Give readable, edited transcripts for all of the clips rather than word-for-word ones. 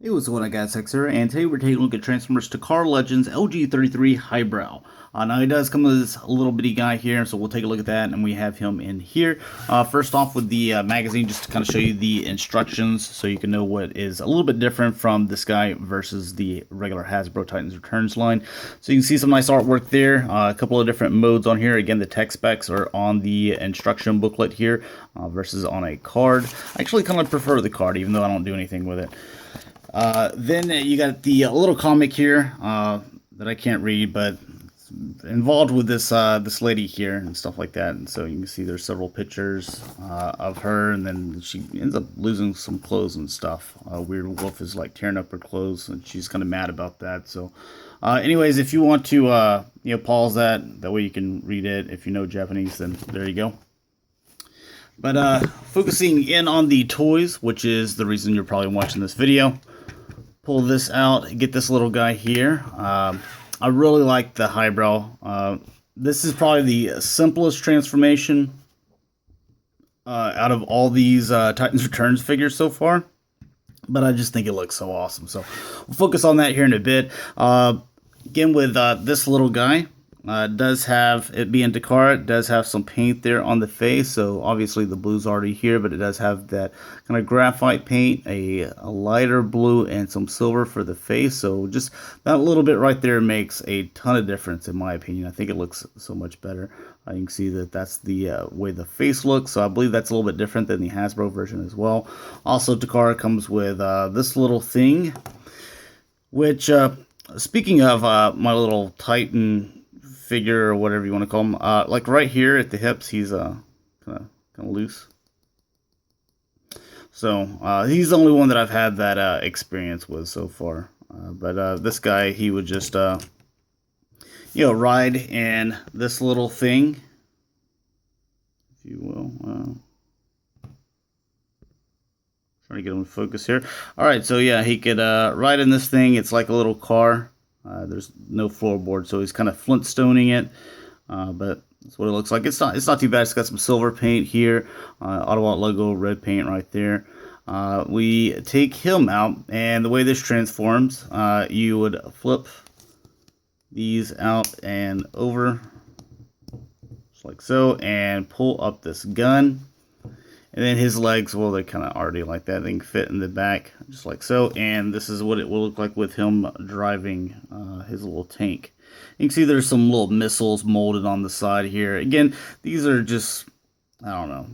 Hey, what's going on, guys? Hex here, and today we're taking a look at Transformers Takara Legends LG33 Highbrow. Now, he does come with this little bitty guy here, so we'll take a look at that, and we have him in here. First off, with the magazine, just to kind of show you the instructions, so you can know what is a little bit different from this guy versus the regular Hasbro Titans Returns line. So you can see some nice artwork there, a couple of different modes on here. Again, the tech specs are on the instruction booklet here versus on a card. I actually kind of prefer the card, even though I don't do anything with it. Then you got the little comic here that I can't read, but it's involved with this lady here and stuff like that. And so you can see there's several pictures of her, and then she ends up losing some clothes and stuff. Weird Wolf is like tearing up her clothes, and she's kind of mad about that. So, anyways, if you want to pause that way you can read it. If you know Japanese, then there you go. But focusing in on the toys, which is the reason you're probably watching this video. Pull this out, get this little guy here. I really like the Highbrow. This is probably the simplest transformation out of all these Titans Returns figures so far. But I just think it looks so awesome. So we'll focus on that here in a bit. Again, with this little guy. Does have, it being Takara, it does have some paint there on the face, so obviously the blue's already here, but it does have that kind of graphite paint, a lighter blue, and some silver for the face, so just that little bit right there makes a ton of difference in my opinion. I think it looks so much better. You can see that that's the way the face looks, so I believe that's a little bit different than the Hasbro version as well. Also, Takara comes with this little thing, which, speaking of my little Titan figure or whatever you want to call him, like right here at the hips, he's kind of loose. So he's the only one that I've had that experience with so far. But this guy, he would just ride in this little thing, if you will. Trying to get him to focus here. All right, so yeah, he could ride in this thing. It's like a little car. There's no floorboard, so he's kind of flintstoning it, but that's what it looks like. It's not too bad. It's got some silver paint here, Autobot logo, red paint right there. We take him out, and the way this transforms, you would flip these out and over, just like so, and pull up this gun. And then his legs, well, they're kind of already like that. They can fit in the back, just like so. And this is what it will look like with him driving his little tank. You can see there's some little missiles molded on the side here. Again, these are just, I don't know.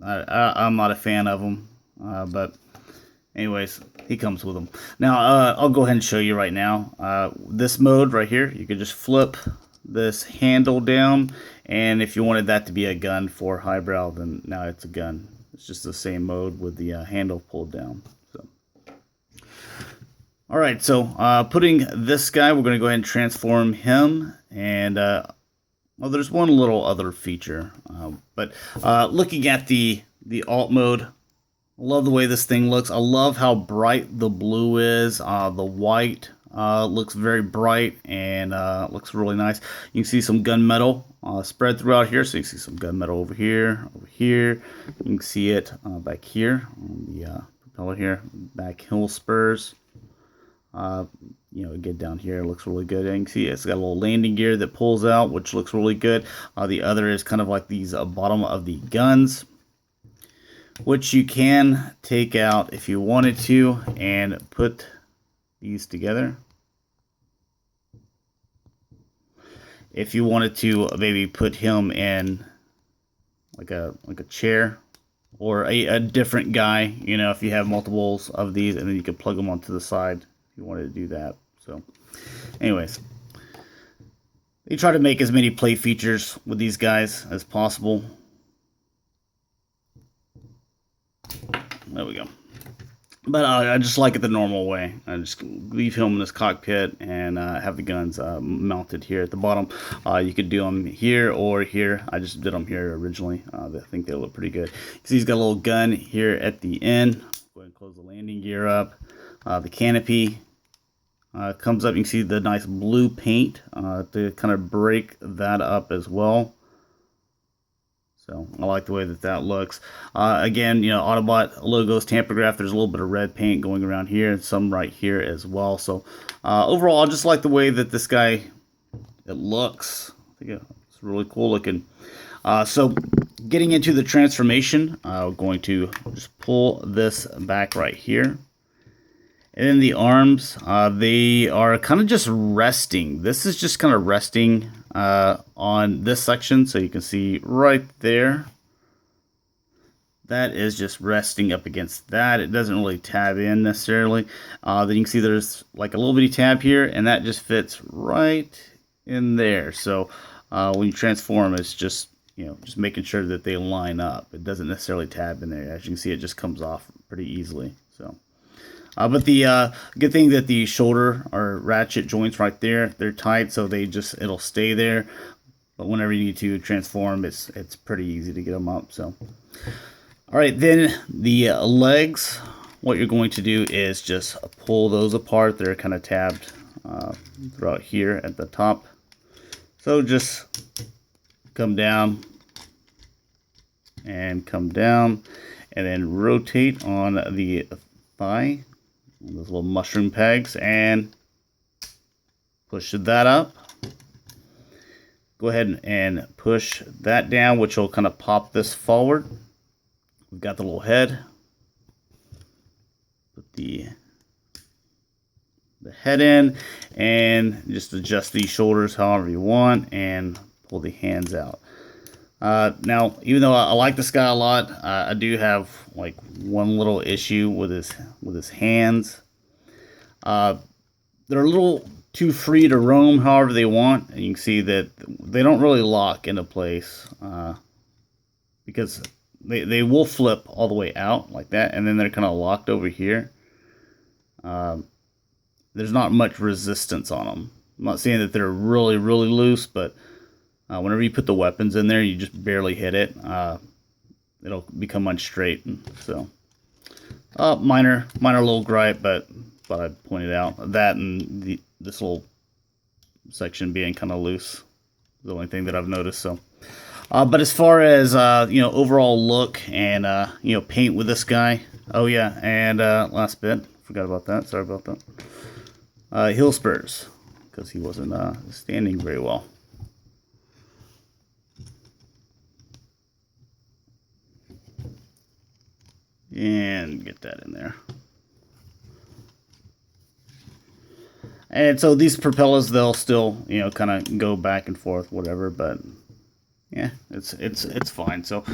I'm not a fan of them. But anyways, he comes with them. Now, I'll go ahead and show you right now. This mode right here, you can just flip this handle down, and if you wanted that to be a gun for Highbrow, then now it's a gun. It's just the same mode with the handle pulled down. So, all right, so putting this guy, we're going to go ahead and transform him, and well, there's one little other feature, but looking at the alt mode, I love the way this thing looks. I love how bright the blue is. The white looks very bright and looks really nice. You can see some gunmetal spread throughout here. So you can see some gunmetal over here, over here. You can see it back here on the propeller here, back heel spurs. Get down here, it looks really good. And you can see it's got a little landing gear that pulls out, which looks really good. The other is kind of like these bottom of the guns, which you can take out if you wanted to and put these together. If you wanted to maybe put him in like a chair or a different guy, if you have multiples of these, and then you could plug them onto the side if you wanted to do that. So anyways, they try to make as many play features with these guys as possible. There we go. But I just like it the normal way. I just leave him in this cockpit and have the guns mounted here at the bottom. You could do them here or here. I just did them here originally. I think they look pretty good. See, he's got a little gun here at the end. Go ahead and close the landing gear up. The canopy comes up. You can see the nice blue paint to kind of break that up as well. So I like the way that looks. Again, you know, Autobot logos, tampergraph. There's a little bit of red paint going around here, and some right here as well. So overall, I just like the way that this guy it looks. I think it's really cool looking. So getting into the transformation, we're going to just pull this back right here. And then the arms, they are kind of just resting. This is just kind of resting on this section. So you can see right there. That is just resting up against that. It doesn't really tab in necessarily. Then you can see there's like a little bitty tab here, and that just fits right in there. So when you transform, it's just, you know, just making sure that they line up. It doesn't necessarily tab in there. As you can see, it just comes off pretty easily. So. But the good thing that the shoulder or ratchet joints right there, they're tight, so it'll stay there. But whenever you need to transform, it's pretty easy to get them up. So, all right, then the legs. What you're going to do is just pull those apart. They're kind of tabbed throughout here at the top. So just come down and come down, and then rotate on the thigh. Those little mushroom pegs, and push that up. Go ahead and push that down, which will kind of pop this forward. We've got the little head. Put the head in, and just adjust these shoulders however you want, and pull the hands out. Now, even though I like this guy a lot, I do have like one little issue with his hands. They're a little too free to roam however they want, and you can see that they don't really lock into place because they will flip all the way out like that, and then they're kind of locked over here. There's not much resistance on them. I'm not saying that they're really loose, but whenever you put the weapons in there, you just barely hit it. It'll become unstraight. So, minor little gripe, but I pointed out that, and this little section being kind of loose is the only thing that I've noticed. So, but as far as you know, overall look and you know, paint with this guy. Oh yeah, and last bit, forgot about that. Sorry about that. Heel spurs, because he wasn't standing very well. And get that in there. And so these propellers, they'll still, you know, kind of go back and forth, whatever, but yeah, it's fine. So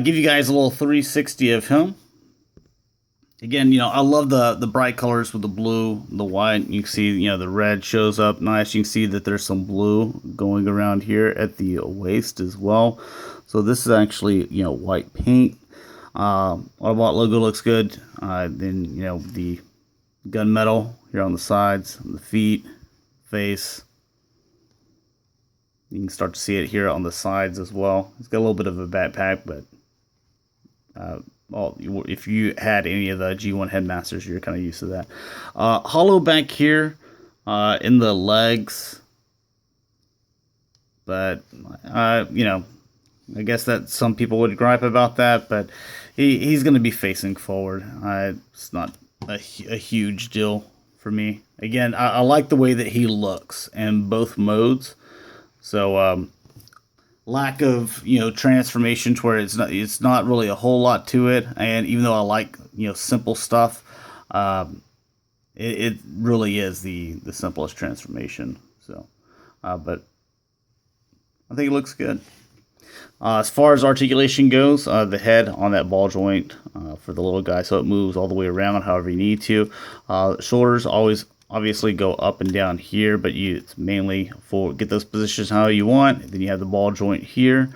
give you guys a little 360 of him. Again, you know, I love the bright colors with the blue, the white. You can see, you know, the red shows up nice. You can see that there's some blue going around here at the waist as well. So this is actually, you know, white paint. Autobot logo looks good. Then, you know, the gunmetal here on the sides, the feet, face. You can start to see it here on the sides as well. It's got a little bit of a backpack, but if you had any of the G1 Headmasters, you're kind of used to that. Hollow back here in the legs, but you know, I guess that some people would gripe about that, but he's going to be facing forward. It's not a huge deal for me. Again, I like the way that he looks in both modes. So lack of, you know, transformation to where it's not really a whole lot to it. And even though I like, you know, simple stuff, it really is the simplest transformation. So, but I think it looks good. As far as articulation goes, the head on that ball joint for the little guy, so it moves all the way around however you need to. Shoulders always obviously go up and down here, but it's mainly for get those positions how you want. Then you have the ball joint here.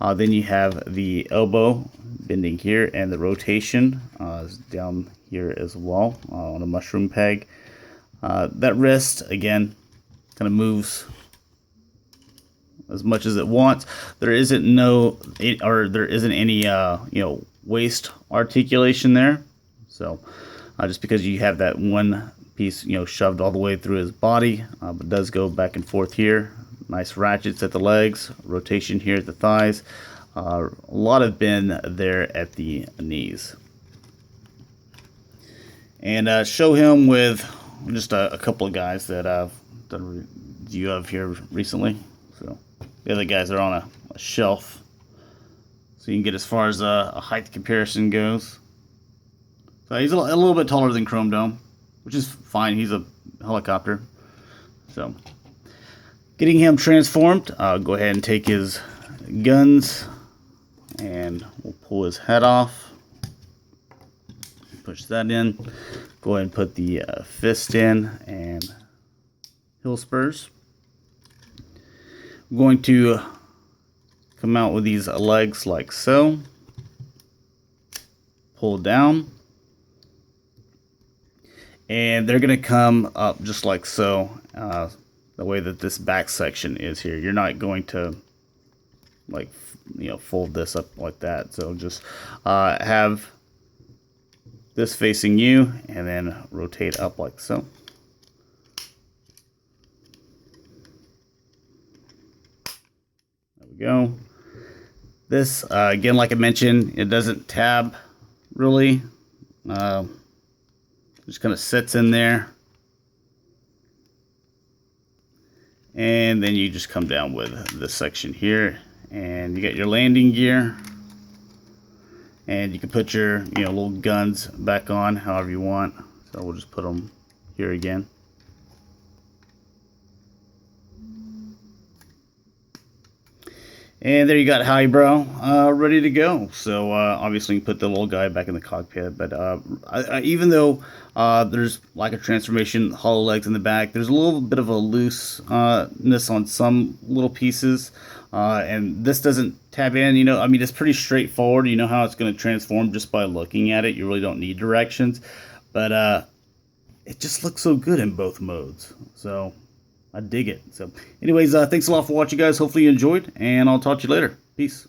Then you have the elbow bending here, and the rotation is down here as well on a mushroom peg. That wrist, again, kind of moves as much as it wants. There isn't any you know, waist articulation there. So just because you have that one piece, you know, shoved all the way through his body, but it does go back and forth here. Nice ratchets at the legs, rotation here at the thighs. A lot have been there at the knees. And show him with just a couple of guys that I've done a review of here recently. So the other guys are on a shelf, so you can get as far as a height comparison goes. So he's a little bit taller than Chrome Dome, which is fine. He's a helicopter. So getting him transformed, go ahead and take his guns, and we'll pull his head off. Push that in. Go ahead and put the fist in and hill spurs. I'm going to come out with these legs like so. Pull down. And they're going to come up just like so. The way that this back section is here. You're not going to like, fold this up like that. So just have this facing you, and then rotate up like so. There we go. This, again, like I mentioned, it doesn't tab really. Just kind of sits in there. And then you just come down with this section here, and you got your landing gear. And you can put your little guns back on however you want. So we'll just put them here again. And there you got Highbrow ready to go. So obviously you can put the little guy back in the cockpit. But even though there's like a transformation, hollow legs in the back, there's a little bit of a looseness on some little pieces. And this doesn't tab in, I mean, it's pretty straightforward. You know how it's going to transform just by looking at it. You really don't need directions. But it just looks so good in both modes. So I dig it. So anyways, thanks a lot for watching, guys. Hopefully you enjoyed, and I'll talk to you later. Peace.